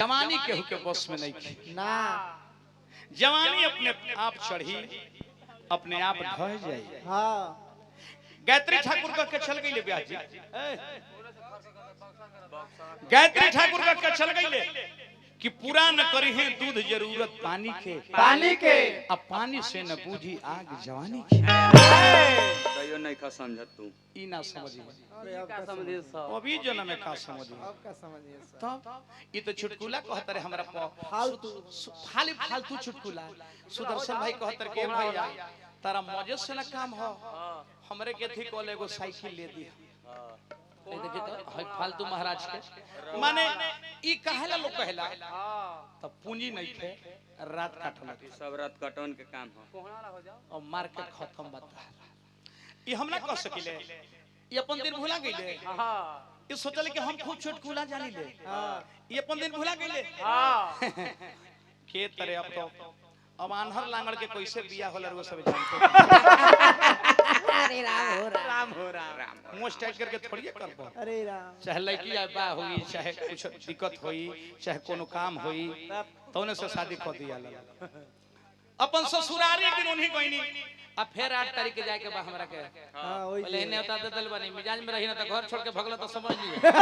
जवानी केहू के बस में नहीं थी ना जवानी अपने आप चढ़ी अपने आप ढह जाए। हाँ गायत्री ठाकुर का के चल गई ब्याह जी गायत्री ठाकुर का के चल गई कि पूरा न करी है दूध जरूरत पानी के अब पानी से न बूझी आग जवानी की कहियो नहीं खा समझत तू ई ना समझी का समझिए सब अभी जन्म में का समझी अब का समझिए सब तब ई तो चुटकुला कहत रे हमरा फालतू फालतू चुटकुला सुदर्शन भाई कहत रे के भैया तारा मौजे से ना काम हो हमरे के थी कॉल एगो साइकिल ले दी देखी तो हई फालतू महाराज के माने ई कहेला लोग कहेला तब पूंजी नहीं थे रात काटला सब रात कटौन के काम हो और मार्केट खत्म बता ई हम ना कह सकिले ई अपन दिन भुला गइले ई सोचले कि हम खूब चुटकुला जानी ले ई अपन दिन भुला गइले के तरे अब तो अब आन्हर लांगड़ के कैसे बिया होला वो सब जानते अरे राम हो राम मुंह स्टाइल करके थोड़ी करबो अरे राम चाहे लड़की आए बा होई चाहे कुछ दिक्कत होई चाहे कोनो काम होई तौने से शादी कर दिया अपन ससुरारी दिन उन्हीं कोइनी आ फिर 8 तारीख के जाके बा हमरा के हां ओई पहले ने बता देल बनी मिजाज में रही ना तो घर छोड़ के भगला तो समझ लिए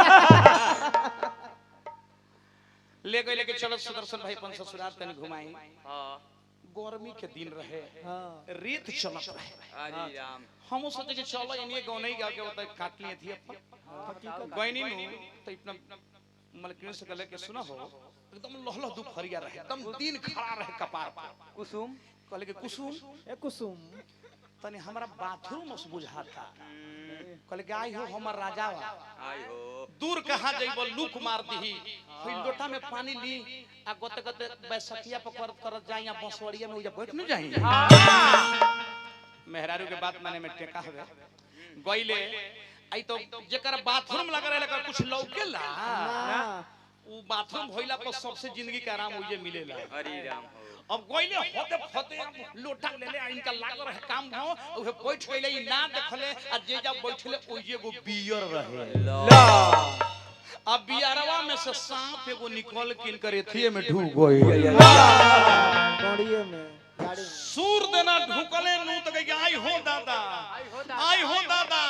ले गए लेके चलो सुदर्शन भाई अपन ससुराल तनी घुमाई हां गर्मी के दिन रहे हां रेत चलत रहे अरे राम हम सोचे कि चलो इन्हीं गांव नहीं गा के बता काट लिए थी अपन गईनी नु तो इतना मलकिन से कहले के सुना हो एकदम लहलह दुपहरिया रहे एकदम दिन खड़ा रहे कपार पर कुसुम कहले के कुसुम ए कुसुम तनी हमरा बाथरूम में बुझाता कहले के आई हो हमर राजावा आई हो दूर कहां जइबो लूक मार दही होई लोटा में पानी ली आ गते गते बैसखिया पकड़ कर जाई या बसवड़िया में उजा बैठ न जाई मेहरारू के बात माने में टेका हवे गइले आई तो जेकर बाथरूम लगा रहले कुछ लौकेला ना उ बाथरूम भइला पर सबसे जिंदगी के आराम उजे मिलेला अरे राम हो अब गइले होते फते लोटा लेले इनका लाग रहे काम हो ओहे बैठ गइले ई ना देखले आ जे जा बैठले ओजे एगो बियर रहे ला अब बियरवा में से सांप एगो निकल के इनकर एथिए में ढूक गई गाड़िए में गाड़ी में सूर देना ढुकले नु त कहे आई हो दादा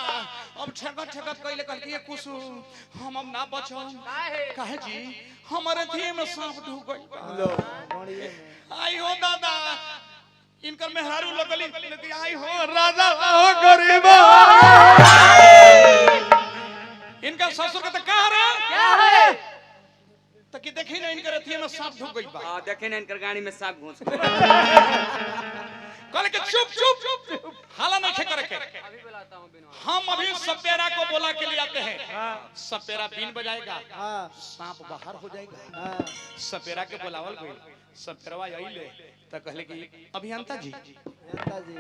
अब ठगत कइले कहल के कुसुम हम अब ना बचम काहे जी हमरे एथिए में सांप ढूक गई लो गाड़िए में आई हो दादा इनकर मेहरारू लगली लेकिन आई हो राजा हो गरीबा इनका ससुर के तो कह रहे क्या है तो कि देखी ना इनकर अथिया में सांप ढुक गई बा हां देखे ना इनकर गाड़ी में सांप घुस कहले कि चुप हाला नहीं करे के हम अभी सपेरा को बोला के लिए आते हैं सपेरा बीन बजाएगा हां सांप बाहर हो जाएगा हां सपेरा के बुलावल गई सपेरवा आइले तो कहले कि अभियंता जी जनता जी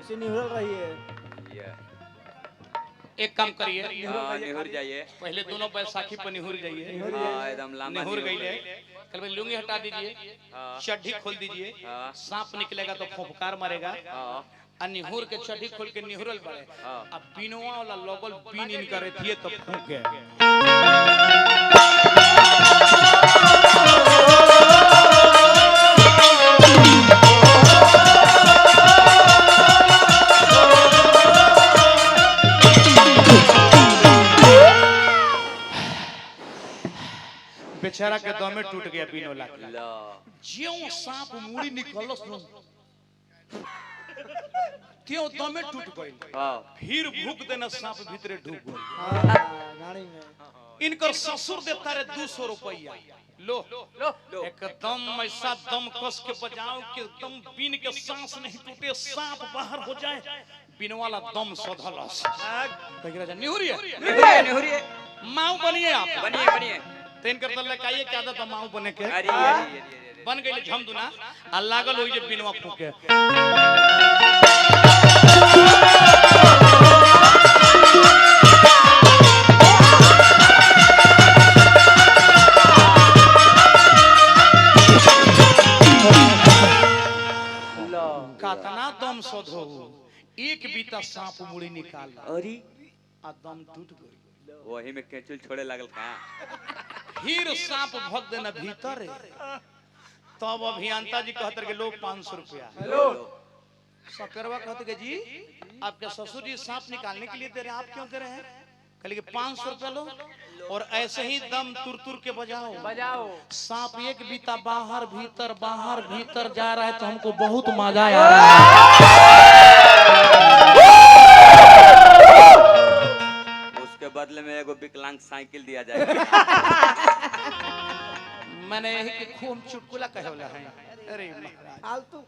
उसी निहुरल रही है एक काम करिए निहुर जाइए पहले दोनों बैसाखी पर निहुर जाइए हां एकदम लामा निहुर गईले कल भाई लुंगी हटा दीजिए हां चड्ढी खोल दीजिए हाँ। सांप निकलेगा तो फुफकार मारेगा हां और निहुर के चड्ढी खोल के निहुरल पड़े हाँ। अब बीनवा वाला लोगल बीन इनका रहती है तो फूके बेचारा के दमे टूट गया बीनोला के ला ज्यों सांप मुड़ी निकलस न त्यों दमे टूट गई हां फिर भूख देना सांप भीतरे ढुक गई हां गाड़ी में इनकर ससुर देता रे 200 रुपया लो एकदम ऐसा दम कस के बजाओ कि एकदम बीन के सांस नहीं टूटे सांप बाहर हो जाए बीन वाला दम सधलस कह राजा निहुरिए माऊ बनिए आप बनिए तो इनकर तल्ले काये क्या आदत माऊ बने के अरे बन गई झमदुना आ लागल होई जे बिनवा फूके कातना दम सधो एक बीता सांप मुड़ी निकाल अरे आ दम टूट गई वही में केचुल छोड़े लगल का फिर सांप भग देना भीतर तब अभियंता जी कहते के लोग 500 रुपया हेलो सपेरवा कहते के जी आपके ससुर जी सांप निकालने के लिए दे रहे हैं, आप क्यों दे रहे हैं? कहले कि 500 रुपया लो और ऐसे ही दम तुर के बजाओ सांप एक बीता बाहर भीतर जा रहा है तो हमको बहुत मजा आ रहा है। उसके बदले में एगो विकलांग साइकिल दिया जाएगा। मैंने यही कि खूब चुटकुला कहे वाला है। अरे महाराज फालतू